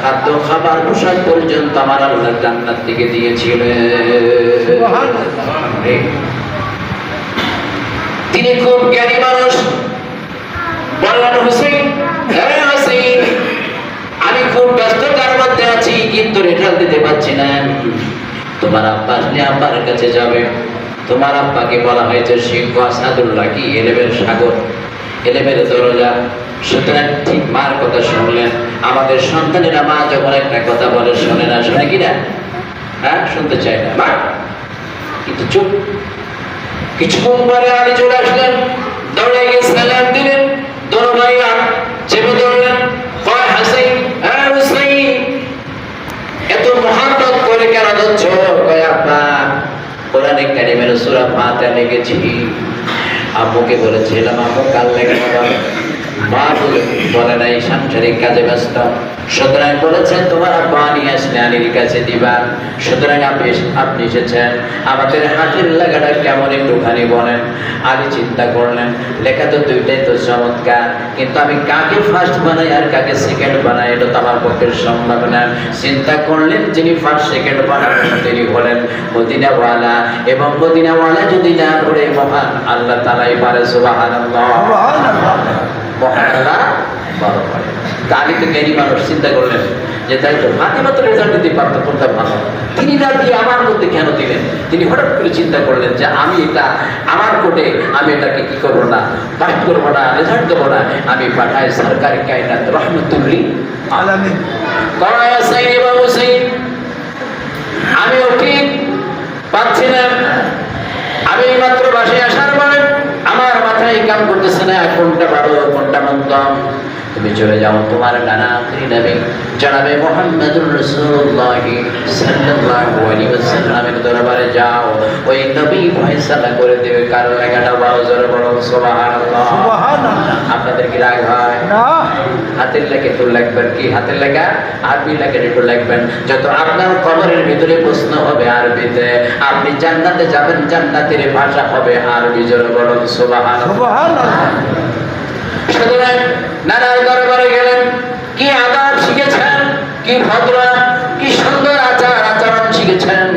খাদ্য খাবার পোশাক পর্যন্ত আমার আল্লাহ জান্নাত থেকে দিয়েছিলেন। তিনি খুব জ্ঞানী মানুষ। বললেন হুসাইন, হ্যাঁ হুসাইন, আমি খুব ব্যস্ততার মধ্যে আছি কিন্তু রেজাল্ট দিতে পারছি না। তোমার আব্বা আসলে আব্বার কাছে যাবে। তোমার আব্বাকে বলা হয়েছে সিংহ আসাদুল্লাহ কি এলেবের সাগর, এলেবের দরজা। সুতরাং ঠিক মার কথা শুনলেন। আমাদের সন্তানেরা মা যখন একটা কথা বলে শোনে না, শোনে কিনা? হ্যাঁ, শুনতে চায় না মা, কিন্তু চুপ। কিছুক্ষণ পরে আলী চলে আসলেন, দৌড়ে গিয়ে সালাম দিলেন। দোনো ভাই চেপে ধরলেন, কয় হাসাইন, হ্যাঁ হুসাইন, এত মহাব্বত করে কেন ধরছ? কয় আব্বা, কোরআনে কারিমের সূরা ফাতিহা লিখেছি। আম্মুকে বলেছিলাম আম্মু কাল লেগে মা বলে নাই সাংসারিক কাজে ব্যস্ত। সুতরাং বলেছেন তোমার আব্বা নিয়ে আসলে আলীর কাছে দিবা। সুতরাং আপনি এসেছেন, আমাদের হাতের লেখাটা কেমন একটুখানি বলেন। আলী চিন্তা করলেন, লেখা তো দুইটাই তো চমৎকার, কিন্তু আমি কাকে ফার্স্ট বানাই আর কাকে সেকেন্ড বানাই এটা তো আমার পক্ষে সম্ভব না। চিন্তা করলেন যিনি ফার্স্ট সেকেন্ড বানাবেন তিনি হলেন মদিনাওয়ালা, এবং মদিনাওয়ালা যদি না পড়ে মহান আল্লাহ তাআলাই পারে। সুবহানাল্লাহ, মহান আল্লাহ ভালো পারে। আলী তো জ্ঞানী মানুষ, চিন্তা করলেন যে তাই তো ফাতিমা তো রেজাল্ট দিতে পারতো, কোনটা ভালো, তিনি না দিয়ে আমার মধ্যে কেন দিলেন? তিনি হঠাৎ করে চিন্তা করলেন যে আমি এটা আমার কোটে, আমি এটাকে কি করবো না, পাঠ করবো না, রেজাল্ট দেবো না, আমি পাঠাই সরকারি কায়নাত রহমতুল্লিল আলামিন। আমি ঠিক পাচ্ছি না, আমি মাত্র বাসায় আসার পরে আমার মাথায় কাম করতেছে না কোনটা ভালো কোনটা মন্দ। তুমি চলে যাও তোমার নানা নবী জনাবে মুহাম্মদুর রাসূলুল্লাহ সাল্লাল্লাহু আলাইহি ওয়াসাল্লামের দরবারে যাও, ওই নবী ফয়সালা করে দেবে কার লেখাটা ভালো। জোরে বলো সুবহানাল্লাহ, সুবহানাল্লাহ। আপনাদের কি রাগ হয় না? হাতের লেখা একটু লিখবেন, কি হাতের লেখা আরবি লেখা একটু লিখবেন। যত আপনার কবরের ভিতরে প্রশ্ন হবে আরবিতে, আপনি জান্নাতে যাবেন, জান্নাতের ভাষা হবে আরবি। জোরে বলো সুবহানাল্লাহ। সুতরাং নানার দরবারে গেলেন, কি আদব শিখেছেন, কি ভদ্র, কি সুন্দর আচার আচরণ শিখেছেন।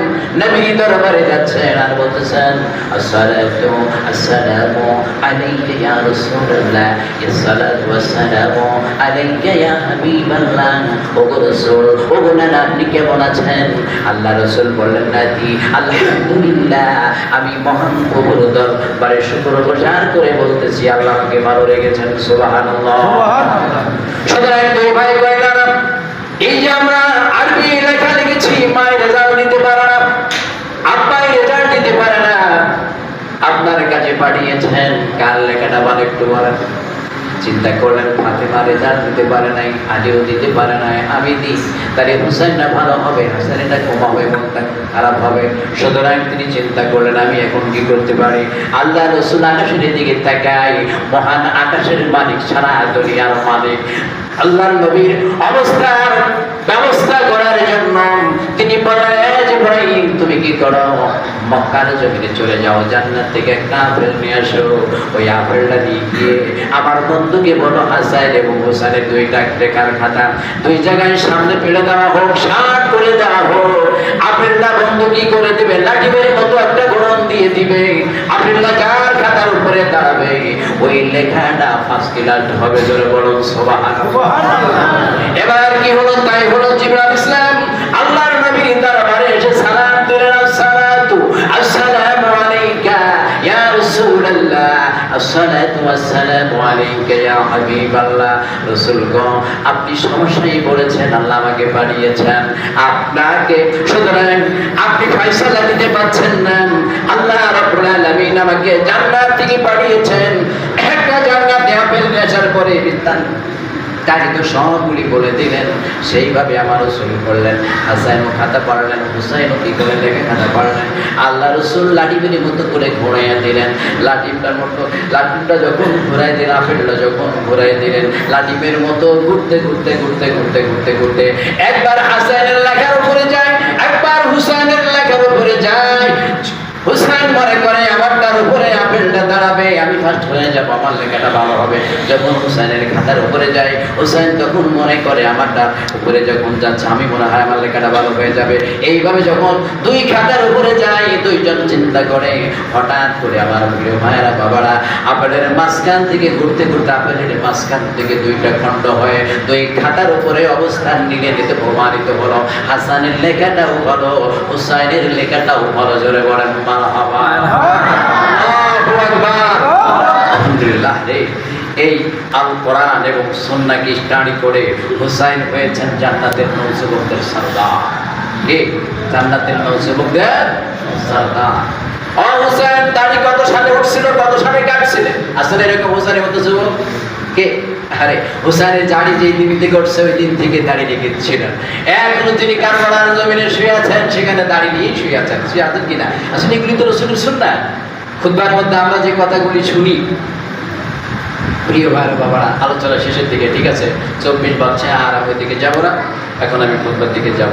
নবীর দরবারে যাচ্ছেন আর বলতেছেন আসসালাতু আসসালামু আলাইকা ইয়া রাসূলুল্লাহ, আসসালাতু ওয়াসসালামু আলাইকা ইয়া হাবিবাল্লাহ। ওগো রাসূল, ওগো নানা, আপনি কেমন আছেন? আল্লাহ রাসূল বললেন, নাতি আলহামদুলিল্লাহ, আমি মহান প্রভুর দরবারে শুকরগুজার করে বলতেছি আল্লাহ আমাকে ভালো রেখেছেন। সুবহানাল্লাহ, সুবহানাল্লাহ। সুতরাং দুই ভাই কইলেন, এই যে আমরা আরবি লেখা লিখেছি, মায়ের রেজাল্ট দিতে পারে না, আব্বাই রেজাল্ট দিতে পারে না, আপনার কাছে পাঠিয়েছেন, কার লেখাটা ভালো একটু বলেন। চিন্তা করলেন ফাতেমা রেজাল্ট দিতে পারে নাই, আলীও দিতে পারে নাই, আমি দিই তাহলে হুসাইনটা ভালো হবে, হাসানটা কম হবে এবং খারাপ হবে। সুতরাং তিনি চিন্তা করলেন আমি এখন কি করতে পারি। আল্লাহ রাসূল আকাশের দিকে তাকাই, মহান আকাশের মালিক, সারা দুনিয়ার মালিক আল্লাহর নবীর অবস্থার ব্যবস্থা করার জন্য তিনি বলেন, জিবরাইল তুমি কি করো, মক্কার জমিনে চলে যাও, জান্নাত থেকে একটা আপেল নিয়ে আসো, ওই আপেলটা নিয়ে গিয়ে আমার বন্ধুকে বলো হাসান এবং হোসেনের দুইটা লেখার খাতা দুই জায়গায় সামনে ফেলে দেওয়া হোক, শার্ট করে দেওয়া হোক। আপেলটা বন্ধু কি করে দিবে, লাঠিবের মতো একটা গরম দিয়ে দিবে, আপেলটা যার খাতার উপরে দাঁড়াবে ওই লেখাটা ফার্স্ট ক্লাস হবে। জোরে বলুন সুবহানাল্লাহ। এবার কি হলো, তাই হলো জিবরাইল ইসলাম আল্লাহর নবীর দরবারে এসে সালাম দিলেন, আসসালাতু আসসালামু আলাইকা ইয়া রাসূলুল্লাহ, আসসালাতু ওয়াসসালামু আলাইকা ইয়া হাবিবাল্লাহ। রাসূল গো, আপনি সমস্যায় বলেছেন, আল্লাহ আমাকে পাঠিয়েছেন আপনাকে, সুতরাং আপনি ফয়সালা দিতে পারছেন না, আল্লাহ রাব্বুল আলামিন আমাকে জান্নাত থেকে পাঠিয়েছেন। একটা জান্নাতে আপেল নেশার পরে বিস্তার তাকে তো সবগুলি বলে দিলেন, সেইভাবে আমার রাসূল করলেন। হাসান খাতা পড়লেন, হুসাইন কি করে লেখা খাতা পড়লেন। আল্লাহ রাসূল লাঠিবের মতো করে ঘোরাইয়া দিলেন, লাঠিটার মতো, লাঠিটা যখন ঘোরাই দিলেন, আপেলটা যখন ঘোরাই দিলেন, লাঠিবের মতো ঘুরতে ঘুরতে ঘুরতে ঘুরতে ঘুরতে ঘুরতে একবার হাসানের লেখার উপরে যায়, একবার হুসাইনের লেখার উপরে যায়। হুসাইন মনে করে আমারটার উপরে আপেলটা দাঁড়াবে, আমি ফার্স্ট হয়ে যাবো, আমার আমার লেখাটা ভালো হবে। যখন হুসাইনের খাতার উপরে যায়, হুসাইন তখন মনে করে আমারটা উপরে যখন যাচ্ছে আমি মনে হয় আমার লেখাটা ভালো হয়ে যাবে। এইভাবে যখন দুই খাতার উপরে যায়, দুইজন চিন্তা করে, হঠাৎ করে আমার প্রিয় ভাইয়েরা বাবারা, আপেলের মাঝখান থেকে ঘুরতে ঘুরতে আপেলের মাঝখান থেকে দুইটা খণ্ড হয়ে দুই খাতার উপরে অবস্থান নিয়ে নিতে প্রমাণিত হলো। হাসানের লেখাটাও ভালো, হুসাইনের লেখাটাও ভালো। জোরে বলেন মারহাবা। আল্লাহু আকবার। আলহামদুলিল্লাহ রে, এই আল কোরআন এবং সুন্নাহকে স্টাডি করে হুসাইন হয়েছেন জান্নাতের নৌযুবকদের সরদার। কে? জান্নাতের নৌযুবকদের সরদার। ও হুসাইন দাড়ি কত সালে উঠছিল, কত সালে কাটছিল? আসলে এরকম হুসাইনের মতো যুবক কে? আরে হুসাইনের দাড়ি যেই দিন থেকে উঠছে ওই দিন থেকে দাড়ি রেখেছিলেন। এখনো তিনি কারবালার জমিনে শুয়ে আছেন, সেখানে দাড়ি নিয়ে শুয়ে আছেন। শুয়ে আছেন কিনা? আসলে এগুলি তো রাসূলের সুন্নাহ। খুতবার মধ্যে আমরা যে কথাগুলি শুনি, প্রিয় ভাইরা বাবারা, আলোচনা শেষের দিকে, ঠিক আছে 24 বাজছে, আর আমি ওই দিকে যাবো না, এখন আমি খুতবার দিকে যাব।